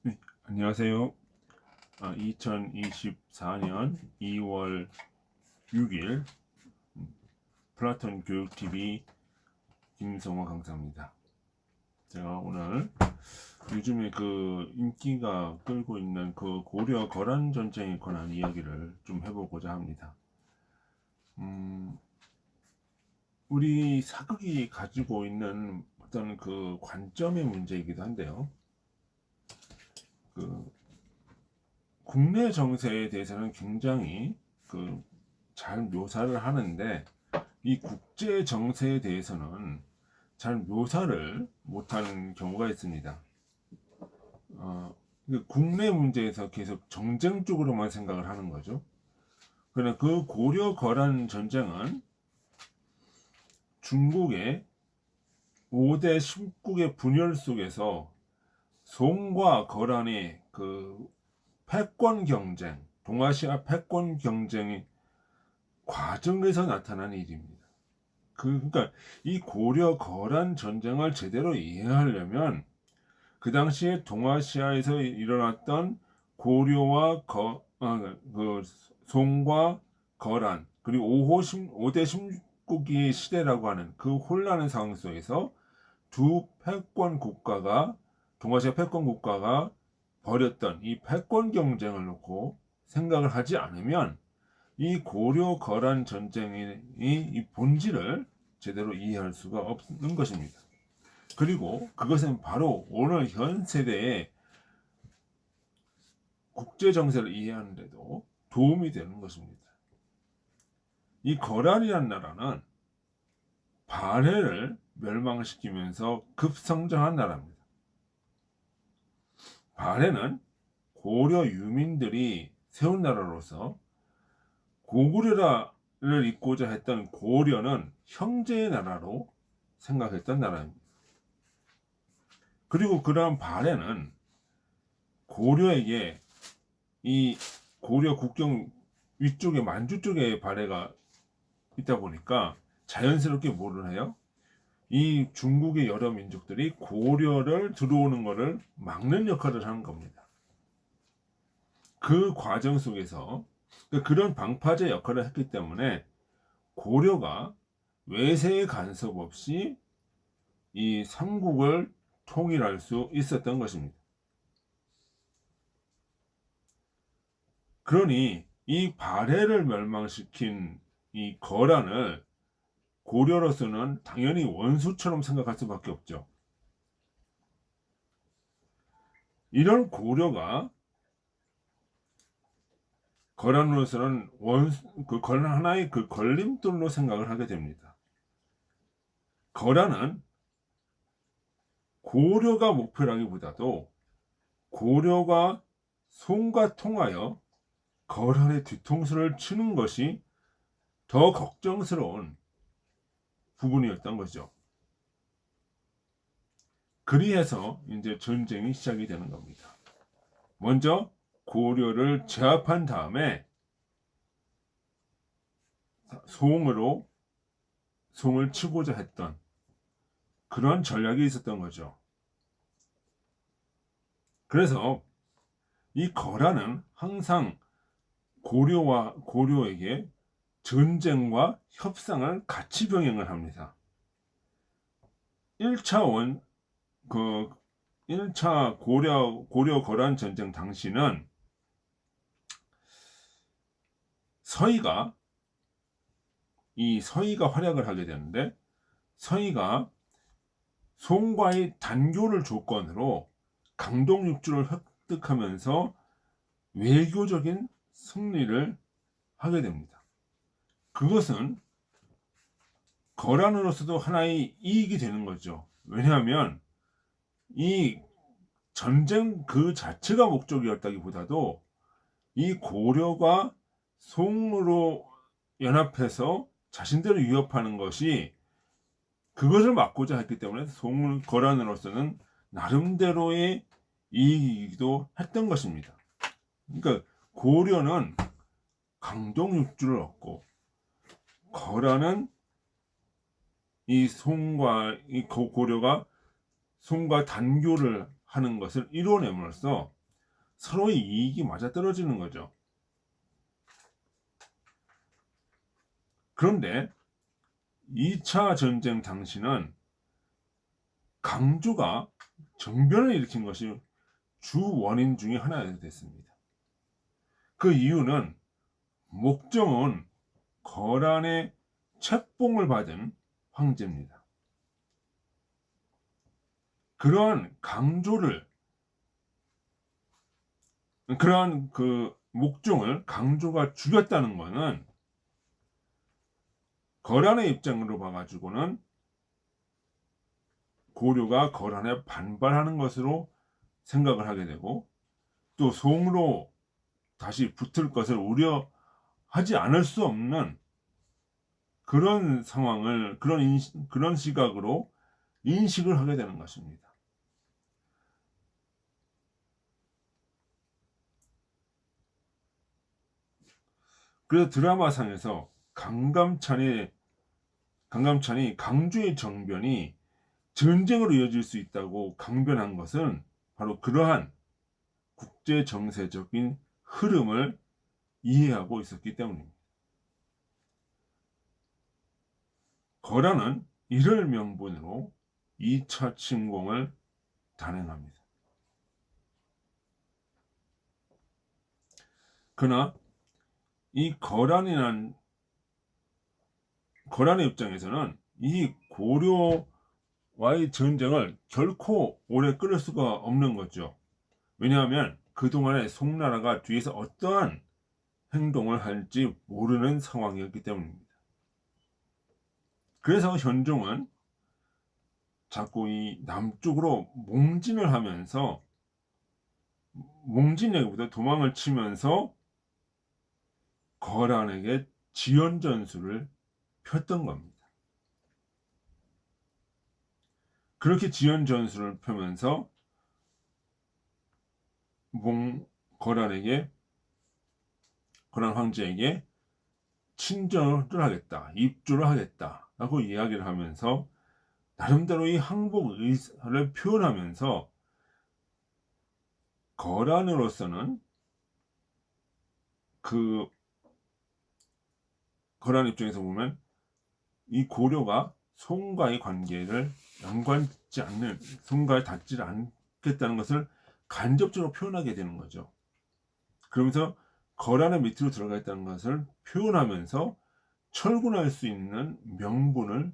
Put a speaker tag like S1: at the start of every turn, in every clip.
S1: 네, 안녕하세요. 2024년 2월 6일 플라톤 교육TV 김성호 강사입니다. 제가 오늘 요즘에 그 인기가 끌고 있는 그 고려 거란 전쟁에 관한 이야기를 좀 해보고자 합니다. 우리 사극이 가지고 있는 어떤 그 관점의 문제이기도 한데요. 그 국내 정세에 대해서는 굉장히 잘 묘사를 하는데 이 국제 정세에 대해서는 잘 묘사를 못하는 경우가 있습니다. 국내 문제에서 계속 정쟁 쪽으로만 생각을 하는 거죠. 그러나 그 고려 거란 전쟁은 중국의 5대 10국의 분열 속에서 송과 거란의 그 패권 경쟁, 동아시아 패권 경쟁의 과정에서 나타난 일입니다. 그러니까 이 고려 거란 전쟁을 제대로 이해하려면 그 당시에 동아시아에서 일어났던 고려와 그 송과 거란 그리고 5대 십국의 시대라고 하는 그 혼란의 상황 속에서 두 패권 국가가 동아시아 패권 국가가 벌였던 이 패권 경쟁을 놓고 생각을 하지 않으면 이 고려 거란 전쟁의 이 본질을 제대로 이해할 수가 없는 것입니다. 그리고 그것은 바로 오늘 현 세대의 국제 정세를 이해하는 데도 도움이 되는 것입니다. 이 거란이라는 나라는 발해를 멸망시키면서 급성장한 나라입니다. 발해는 고려 유민들이 세운 나라로서 고구려를 잇고자 했던 고려는 형제의 나라로 생각했던 나라입니다. 그리고 그러한 발해는 고려에게 이 고려 국경 위쪽에 만주 쪽에 발해가 있다 보니까 자연스럽게 뭐를 해요? 이 중국의 여러 민족들이 고려를 들어오는 것을 막는 역할을 하는 겁니다. 그 과정 속에서 그런 방파제 역할을 했기 때문에 고려가 외세의 간섭 없이 이 삼국을 통일할 수 있었던 것입니다. 그러니 이 발해를 멸망시킨 이 거란을 고려로서는 당연히 원수처럼 생각할 수밖에 없죠. 이런 고려가 거란으로서는 거란 하나의 그 걸림돌로 생각을 하게 됩니다. 거란은 고려가 목표라기보다도 고려가 송과 통하여 거란의 뒤통수를 치는 것이 더 걱정스러운 부분이었던 거죠. 그리해서 이제 전쟁이 시작이 되는 겁니다. 먼저 고려를 제압한 다음에 송을 치고자 했던 그런 전략이 있었던 거죠. 그래서 이 거란은 항상 고려에게 전쟁과 협상을 같이 병행을 합니다. 1차 그 1차 고려 거란 전쟁 당시는 서희가 활약을 하게 되는데 서희가 송과의 단교를 조건으로 강동 육주를 획득하면서 외교적인 승리를 하게 됩니다. 그것은 거란으로서도 하나의 이익이 되는 거죠. 왜냐하면 이 전쟁 그 자체가 목적이었다기보다도 이 고려가 송으로 연합해서 자신들을 위협하는 것이 그것을 막고자 했기 때문에 거란으로서는 나름대로의 이익이기도 했던 것입니다. 그러니까 고려는 강동 육주를 얻고 거란은 고려가 송과 단교를 하는 것을 이뤄냄으로써 서로의 이익이 맞아떨어지는 거죠. 그런데 2차 전쟁 당시는 강조가 정변을 일으킨 것이 주 원인 중에 하나가 됐습니다. 그 이유는 목정은 거란의 책봉을 받은 황제입니다. 그러한 그 목종을 강조가 죽였다는 것은 거란의 입장으로 봐가지고는 고려가 거란에 반발하는 것으로 생각을 하게 되고, 또 송으로 다시 붙을 것을 우려하지 않을 수 없는 그런 상황을 그런 시각으로 인식을 하게 되는 것입니다. 그래서 드라마상에서 강감찬이 강주의 정변이 전쟁으로 이어질 수 있다고 강변한 것은 바로 그러한 국제 정세적인 흐름을 이해하고 있었기 때문입니다. 거란은 이를 명분으로 2차 침공을 단행합니다. 그러나 이 거란의 입장에서는 이 고려와의 전쟁을 결코 오래 끌을 수가 없는 거죠. 왜냐하면 그동안에 송나라가 뒤에서 어떠한 행동을 할지 모르는 상황이었기 때문입니다. 그래서 현종은 자꾸 이 남쪽으로 몽진을 하면서 몽진에게부터 도망을 치면서 거란에게 지연 전술을 폈던 겁니다. 그렇게 지연 전술을 펴면서 거란 황제에게 친절을 하겠다, 입조를 하겠다라고 이야기를 하면서 나름대로 이 항복 의사를 표현하면서 거란으로서는 그 거란 입장에서 보면 이 고려가 송과의 관계를 송과에 닿지 않겠다는 것을 간접적으로 표현하게 되는 거죠. 그러면서 거란의 밑으로 들어가 있다는 것을 표현하면서 철군할 수 있는 명분을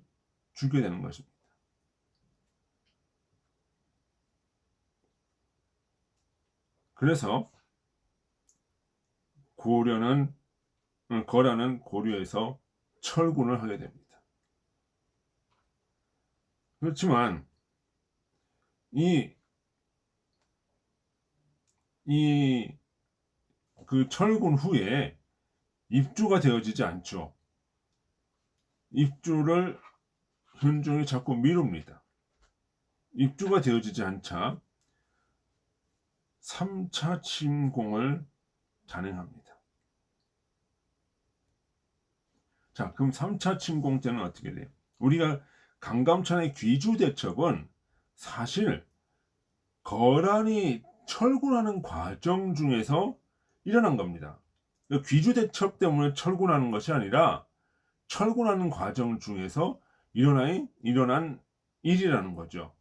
S1: 주게 되는 것입니다. 그래서 거란은 고려에서 철군을 하게 됩니다. 그렇지만 그 철군 후에 입주가 되어지지 않죠. 입주를 현종이 자꾸 미룹니다. 입주가 되어지지 않자 3차 침공을 단행합니다. 자, 그럼 3차 침공 때는 어떻게 돼요? 우리가 강감찬의 귀주대첩은 사실 거란이 철군하는 과정 중에서 일어난 겁니다. 귀주대첩 때문에 철군하는 것이 아니라 철군하는 과정 중에서 일어난 일이라는 거죠.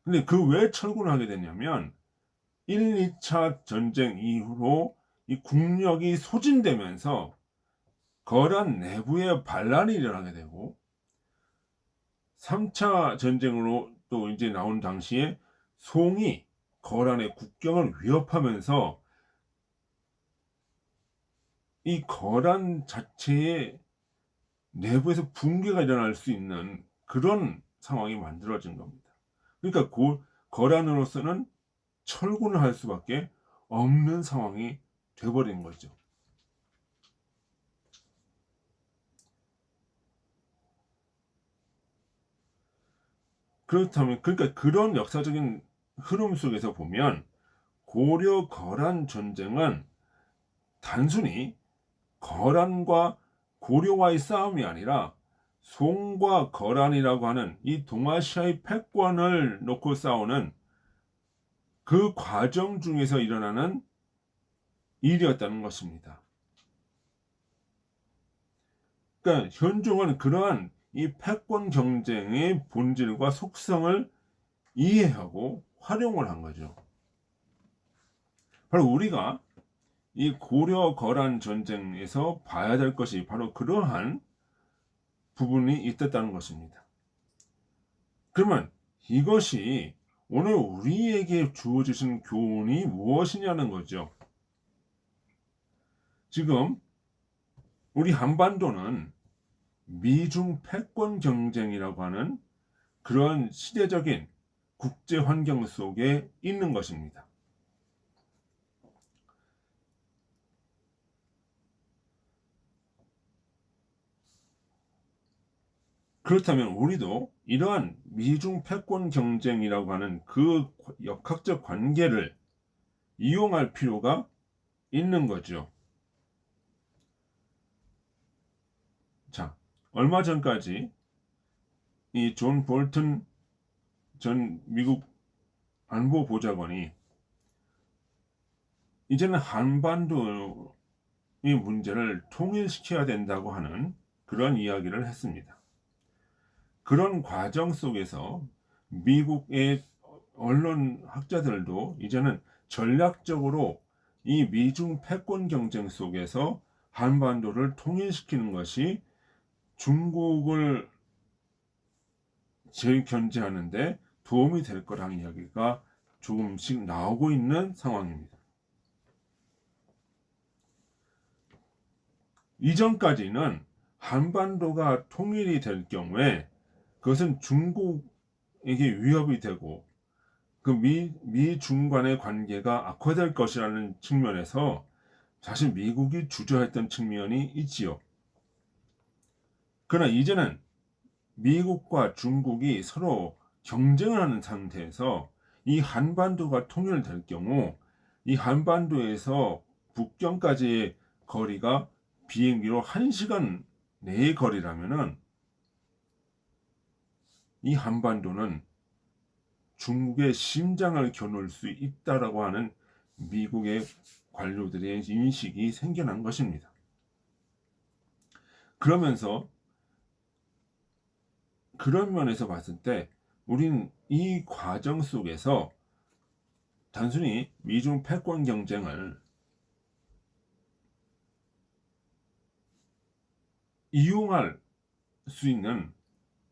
S1: 근데 그 왜 철군을 하게 됐냐면 1, 2차 전쟁 이후로 이 국력이 소진되면서 거란 내부에 반란이 일어나게 되고 3차 전쟁으로 또 이제 나온 당시에 송이 거란의 국경을 위협하면서 이 거란 자체의 내부에서 붕괴가 일어날 수 있는 그런 상황이 만들어진 겁니다. 그러니까 거란으로서는 철군을 할 수밖에 없는 상황이 돼버린 거죠. 그러니까 그런 역사적인 흐름 속에서 보면 고려 거란 전쟁은 단순히 거란과 고려와의 싸움이 아니라 송과 거란이라고 하는 이 동아시아의 패권을 놓고 싸우는 그 과정 중에서 일어나는 일이었다는 것입니다. 그러니까 현종은 그러한 이 패권 경쟁의 본질과 속성을 이해하고 활용을 한 거죠. 바로 우리가 이 고려 거란 전쟁에서 봐야 될 것이 바로 그러한 부분이 있었다는 것입니다. 그러면 이것이 오늘 우리에게 주어지신 교훈이 무엇이냐는 거죠. 지금 우리 한반도는 미중 패권 경쟁이라고 하는 그런 시대적인 국제 환경 속에 있는 것입니다. 그렇다면 우리도 이러한 미중 패권 경쟁이라고 하는 그 역학적 관계를 이용할 필요가 있는 거죠. 자, 얼마 전까지 이 존 볼튼 전 미국 안보보좌관이 이제는 한반도의 문제를 통일시켜야 된다고 하는 그런 이야기를 했습니다. 그런 과정 속에서 미국의 언론 학자들도 이제는 전략적으로 이 미중 패권 경쟁 속에서 한반도를 통일시키는 것이 중국을 재견제하는데 도움이 될 거라는 이야기가 조금씩 나오고 있는 상황입니다. 이전까지는 한반도가 통일이 될 경우에 그것은 중국에게 위협이 되고 그 미중 간의 관계가 악화될 것이라는 측면에서 사실 미국이 주저했던 측면이 있지요. 그러나 이제는 미국과 중국이 서로 경쟁을 하는 상태에서 이 한반도가 통일될 경우 이 한반도에서 북경까지의 거리가 비행기로 1시간 내의 거리라면은 이 한반도는 중국의 심장을 겨눌 수 있다라고 하는 미국의 관료들의 인식이 생겨난 것입니다. 그러면서 그런 면에서 봤을 때 우리는 이 과정 속에서 단순히 미중 패권 경쟁을 이용할 수 있는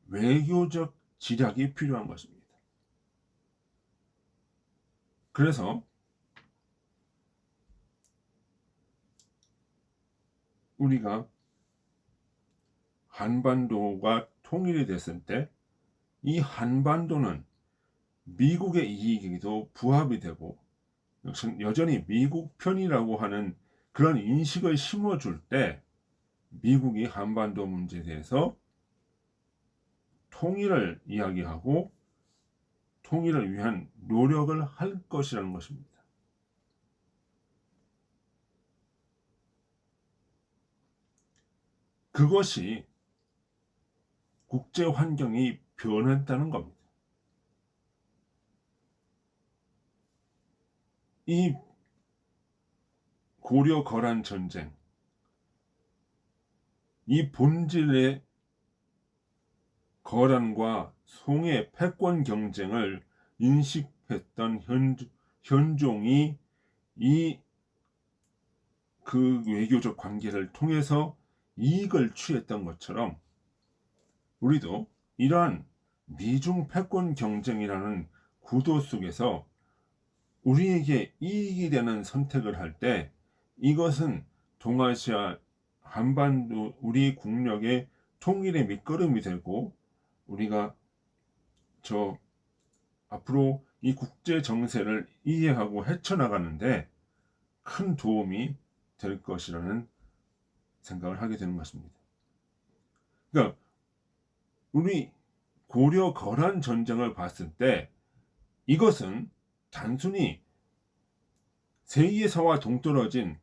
S1: 외교적 지략이 필요한 것입니다. 그래서 우리가 한반도가 통일이 됐을 때 이 한반도는 미국의 이익에도 부합이 되고 여전히 미국 편이라고 하는 그런 인식을 심어줄 때 미국이 한반도 문제에 대해서 통일을 이야기하고 통일을 위한 노력을 할 것이라는 것입니다. 그것이 국제 환경이 변했다는 겁니다. 이 고려 거란 전쟁, 이 본질의 거란과 송의 패권 경쟁을 인식했던 현종이 이 그 외교적 관계를 통해서 이익을 취했던 것처럼 우리도 이러한 미중 패권 경쟁이라는 구도 속에서 우리에게 이익이 되는 선택을 할 때 이것은 동아시아 한반도 우리 국력의 통일의 밑거름이 되고 우리가 저 앞으로 이 국제 정세를 이해하고 헤쳐나가는데 큰 도움이 될 것이라는 생각을 하게 되는 것입니다. 그러니까 우리 고려 거란 전쟁을 봤을 때 이것은 단순히 세계사와 동떨어진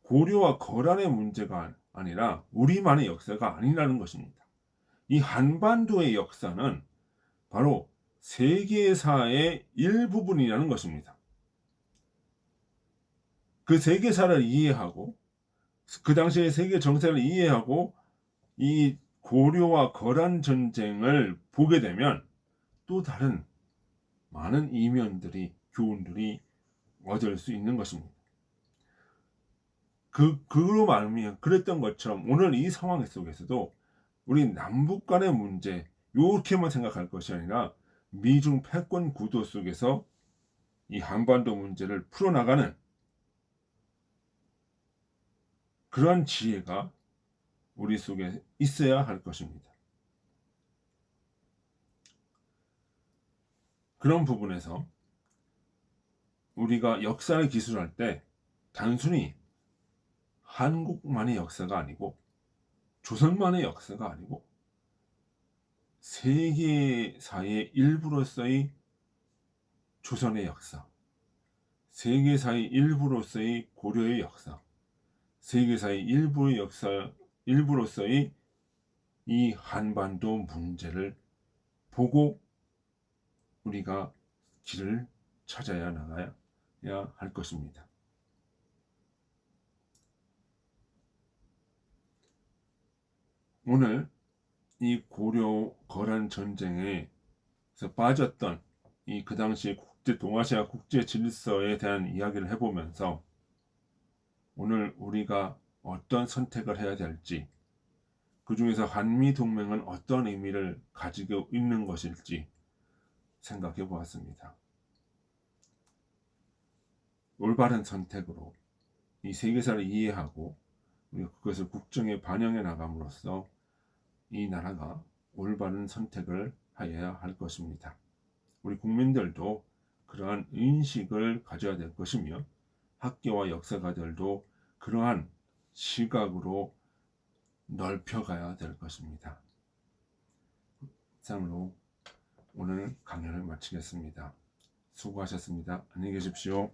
S1: 고려와 거란의 문제가 아니라 우리만의 역사가 아니라는 것입니다. 이 한반도의 역사는 바로 세계사의 일부분이라는 것입니다. 그 세계사를 이해하고 그 당시의 세계 정세를 이해하고 이 고려와 거란 전쟁을 보게 되면 또 다른 많은 이면들이 교훈들이 얻을 수 있는 것입니다. 그로 말미암아 그랬던 것처럼 오늘 이 상황 속에서도 우리 남북 간의 문제 이렇게만 생각할 것이 아니라 미중 패권 구도 속에서 이 한반도 문제를 풀어나가는 그러한 지혜가 우리 속에 있어야 할 것입니다. 그런 부분에서 우리가 역사를 기술할 때 단순히 한국만의 역사가 아니고 조선만의 역사가 아니고 세계사의 일부로서의 조선의 역사, 세계사의 일부로서의 고려의 역사, 세계사의 일부의 역사, 일부로서의 이 한반도 문제를 보고 우리가 길을 찾아야 나가야 할 것입니다. 오늘 이 고려 거란 전쟁에서 빠졌던 이 그 당시 동아시아 국제 질서에 대한 이야기를 해보면서 오늘 우리가 어떤 선택을 해야 될지, 그 중에서 한미 동맹은 어떤 의미를 가지고 있는 것일지 생각해 보았습니다. 올바른 선택으로 이 세계사를 이해하고 우리가 그것을 국정에 반영해 나감으로써 이 나라가 올바른 선택을 하여야 할 것입니다. 우리 국민들도 그러한 인식을 가져야 될 것이며 학교와 역사가들도 그러한 시각으로 넓혀가야 될 것입니다. 이상으로 오늘 강연을 마치겠습니다. 수고하셨습니다. 안녕히 계십시오.